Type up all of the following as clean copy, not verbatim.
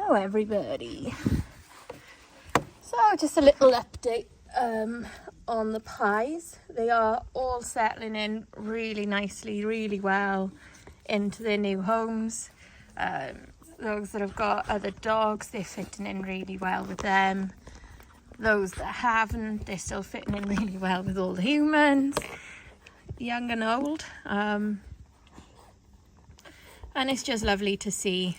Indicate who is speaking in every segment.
Speaker 1: Hello everybody. So just a little update on the pies. They are all settling in really nicely, really well into their new homes. Those that have got other dogs, they're fitting in really well with them. Those that haven't, they're still fitting in really well with all the humans, young and old. And it's just lovely to see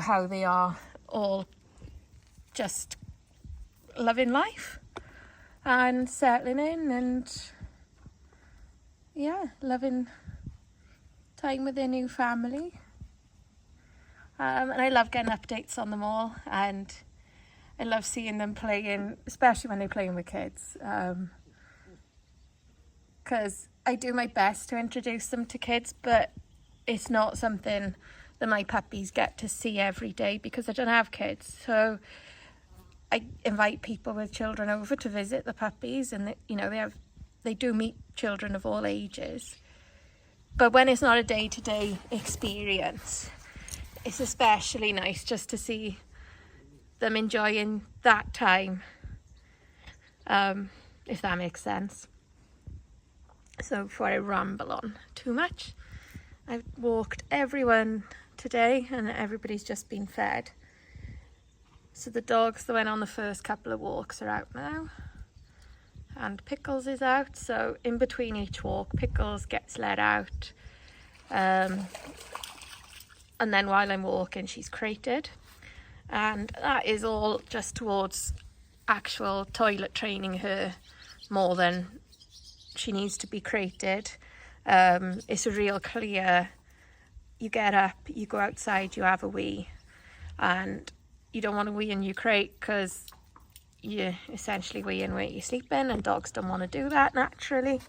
Speaker 1: how they are all just loving life and settling in and loving time with their new family. And I love getting updates on them all, and I love seeing them playing, especially when they're playing with kids, because I do my best to introduce them to kids, but it's not something that my puppies get to see every day because I don't have kids. So I invite people with children over to visit the puppies, and they do meet children of all ages. But when it's not a day-to-day experience, it's especially nice just to see them enjoying that time, if that makes sense. So before I ramble on too much, I've walked everyone today and everybody's just been fed. So the dogs that went on the first couple of walks are out now, and Pickles is out. So in between each walk, Pickles gets let out, and then while I'm walking, she's crated, and that is all just towards actual toilet training her more than she needs to be crated. It's a real clear, you get up, you go outside, you have a wee, and you don't want to wee in your crate because you're essentially weeing where you're sleeping, and dogs don't want to do that naturally.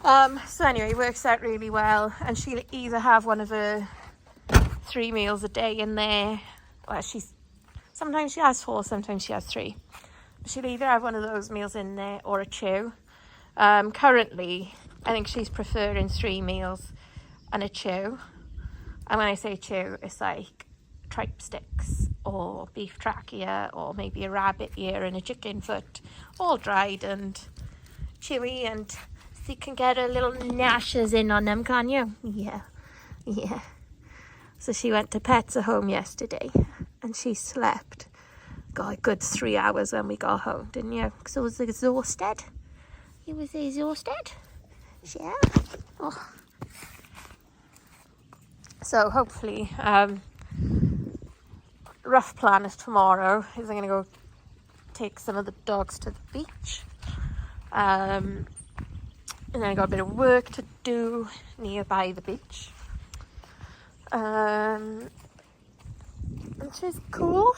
Speaker 1: So anyway, it works out really well, and she'll either have one of her 3 meals a day in there. Well, sometimes she has 4, sometimes she has 3. She'll either have one of those meals in there or a chew. Currently, I think she's preferring 3 meals and a chew. And when I say chew, it's like tripe sticks or beef trachea or maybe a rabbit ear and a chicken foot, all dried and chewy, and so you can get a little gnashes in on them, can't you? Yeah. So she went to Pets at Home yesterday and she slept, a good 3 hours when we got home, didn't you? Because I was exhausted. You was exhausted? Yeah. Oh. So hopefully, rough plan is tomorrow is I'm going to go take some of the dogs to the beach. And then I got a bit of work to do nearby the beach. Which is cool.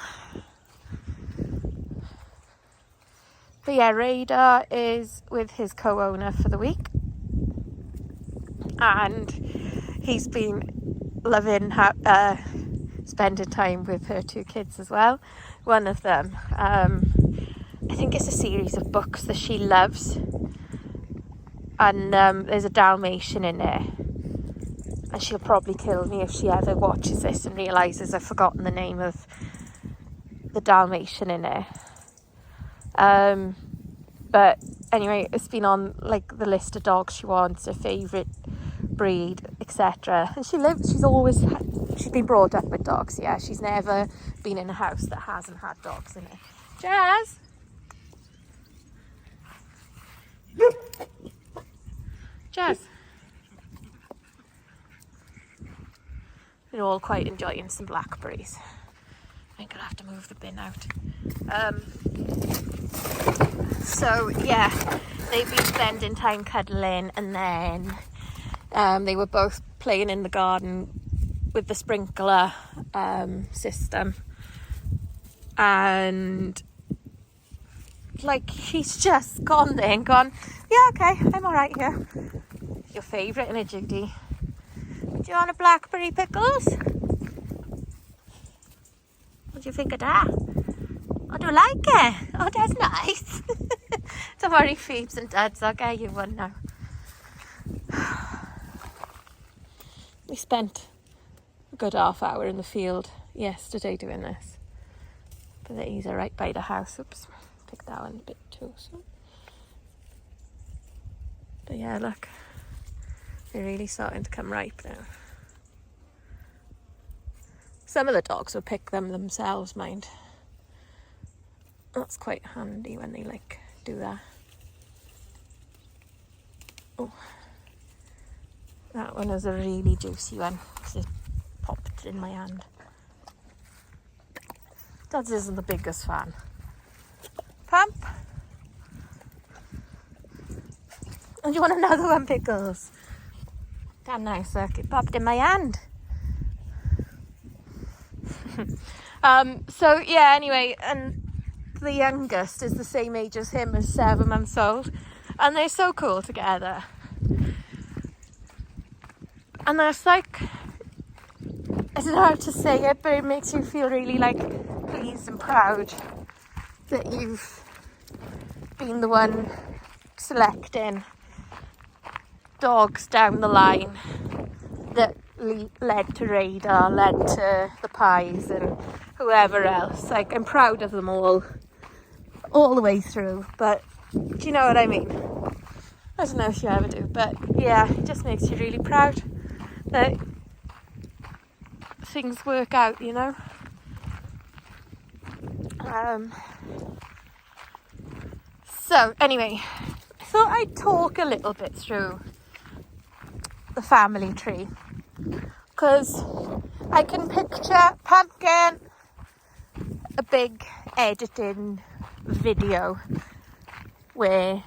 Speaker 1: But yeah, Radar is with his co-owner for the week, and he's been loving spending time with her 2 kids as well. One of them, I think it's a series of books that she loves, and there's a Dalmatian in there, and she'll probably kill me if she ever watches this and realises I've forgotten the name of the Dalmatian in there. But anyway, it's been on like the list of dogs she wants, her favourite breed, etc. And she's been brought up with dogs. Yeah, she's never been in a house that hasn't had dogs in it. Jazz, we're all quite enjoying some blackberries. I'm gonna have to move the bin out. So yeah, they've been spending time cuddling, and then they were both playing in the garden with the sprinkler system, and like he's just gone there and gone, yeah, okay, I'm all right here. Your favourite, innit, Judy? Do you want a blackberry, Pickles? What do you think of that? Oh, do you like it? Oh, that's nice. Don't worry, Phoebes and Duds, I'll get you one now. We spent a good half hour in the field yesterday doing this. But these are right by the house. Oops, picked that one a bit too soon. But yeah, look, they're really starting to come ripe now. Some of the dogs will pick them themselves, mind. That's quite handy when they do that. Oh, that one is a really juicy one. It popped in my hand. Dad isn't the biggest fan. Pump. And you want another one, Pickles? Damn nice, look, it popped in my hand. So yeah, anyway, and the youngest is the same age as him, as 7 months old, and they're so cool together. And that's I don't know how to say it, but it makes you feel really pleased and proud that you've been the one selecting dogs down the line that led to Radar, led to the Pies and whoever else. I'm proud of them all the way through, but do you know what I mean? I don't know if you ever do, but yeah, it just makes you really proud that things work out, you know. So anyway, I thought I'd talk a little bit through the family tree, because I can picture Pumpkin a big editing video where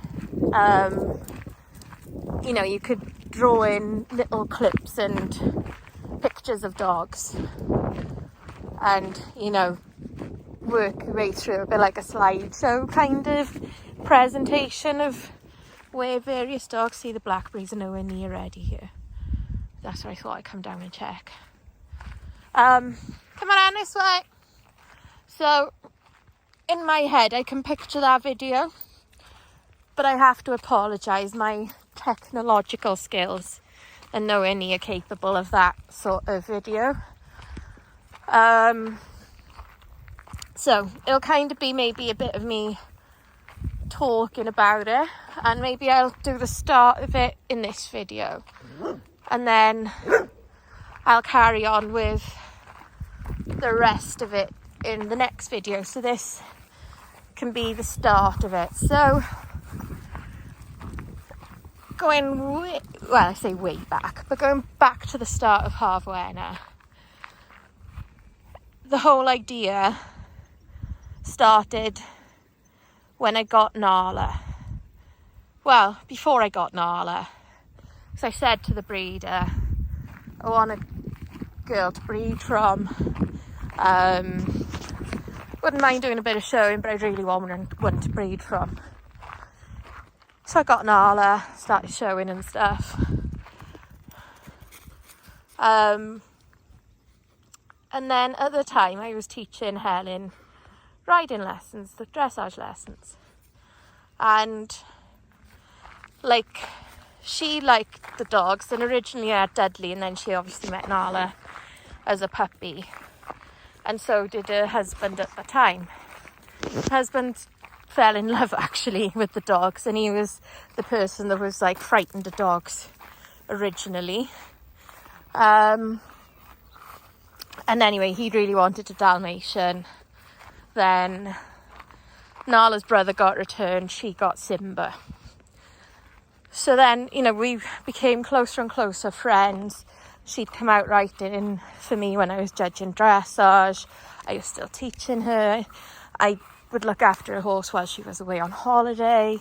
Speaker 1: you could draw in little clips and pictures of dogs and work your way through a bit like a slideshow kind of presentation of where various dogs. See, the blackberries are nowhere near ready here. That's where I thought I'd come down and check. Come on this way. So in my head I can picture that video, but I have to apologise, my technological skills are nowhere near capable of that sort of video. So it'll kind of be maybe a bit of me talking about it, and maybe I'll do the start of it in this video, and then I'll carry on with the rest of it in the next video. So this can be the start of it. So I say way back, but going back to the start of Harfwenna, the whole idea started when I got Nala. Well, before I got Nala, because I said to the breeder, I want a girl to breed from. Wouldn't mind doing a bit of showing, but I really want one to breed from. So I got Nala, started showing and stuff. And then at the time I was teaching Helen riding lessons, the dressage lessons. And she liked the dogs, and originally I had Dudley, and then she obviously met Nala as a puppy. And so did her husband at the time. Her husband fell in love actually with the dogs, and he was the person that was frightened of dogs originally. And anyway, he really wanted a Dalmatian. Then Nala's brother got returned, she got Simba. So then, we became closer and closer friends. She'd come out riding for me when I was judging dressage. I was still teaching her. I would look after a horse while she was away on holiday.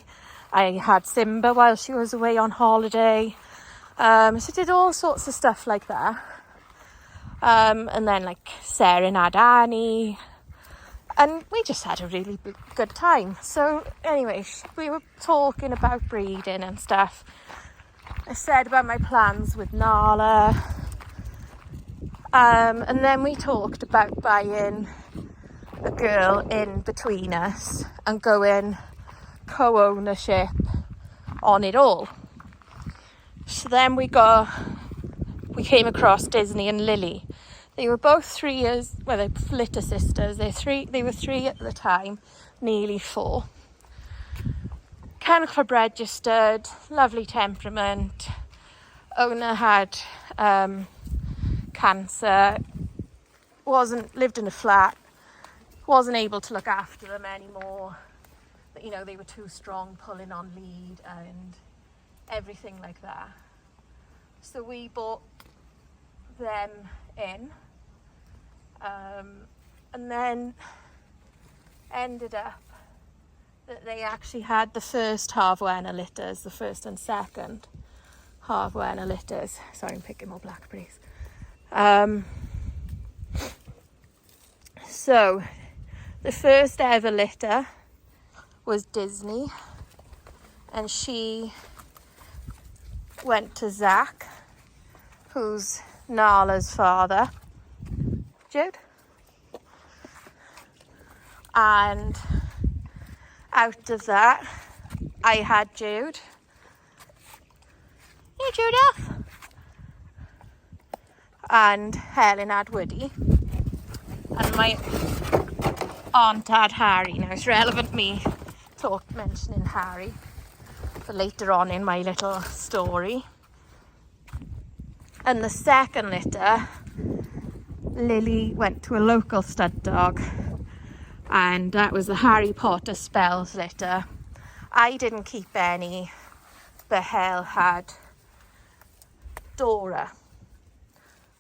Speaker 1: I had Simba while she was away on holiday. So I did all sorts of stuff like that. And then Sarah had Annie. And we just had a really good time. So anyway, we were talking about breeding and stuff. I said about my plans with Nala. And then we talked about buying a girl in between us and going co-ownership on it all. So then we came across Disney and Lily. They were both 3 years, well, they're litter sisters. They were 3 at the time, nearly 4. Cenchor registered, lovely temperament. Owner had cancer, lived in a flat, wasn't able to look after them anymore. You know, they were too strong, pulling on lead and everything like that. So we bought them in, and then ended up that they actually had the first Haf-Wenner litters, the first and second Haf-Wenner litters. Sorry, I'm picking more blackberries. So the first ever litter was Disney, and she went to Zach, who's Nala's father. Jude? And out of that, I had Jude. Hey, Judith. And Helen had Woody. And my aunt had Harry. Now it's relevant me mentioning Harry for later on in my little story. And the second litter, Lily went to a local stud dog, and that was the Harry Potter Spells litter. I didn't keep any, but Hel had Dora.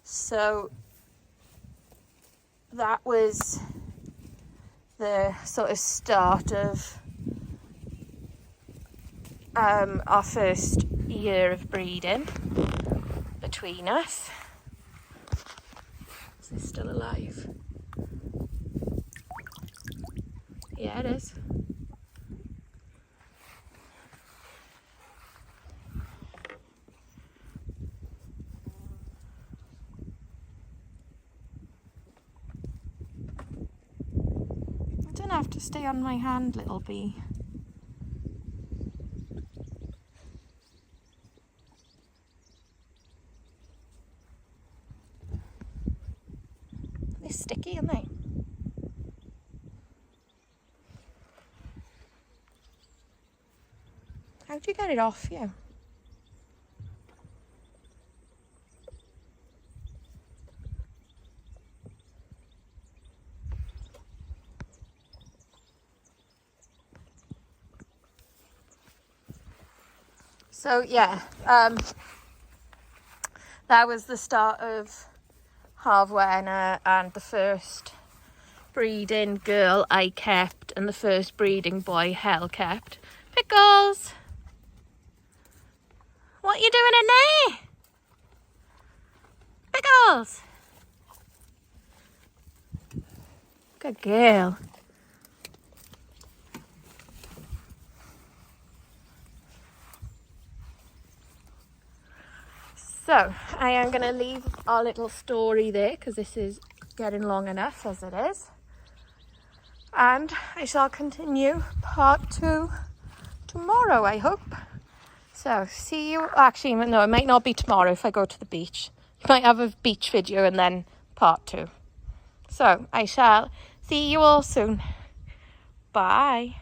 Speaker 1: So that was the sort of start of our first year of breeding between us. Is this still alive? Yeah, it is. You don't have to stay on my hand, little bee. They're sticky, aren't they? How'd you get it off you? So yeah, that was the start of Haf-Wenner and the first breeding girl I kept and the first breeding boy Hel kept. Pickles! What are you doing in there? Pickles! Good girl. So, I am going to leave our little story there because this is getting long enough as it is. And I shall continue part 2 tomorrow, I hope. So, see you. Actually, no, it might not be tomorrow if I go to the beach. You might have a beach video and then part 2. So, I shall see you all soon. Bye.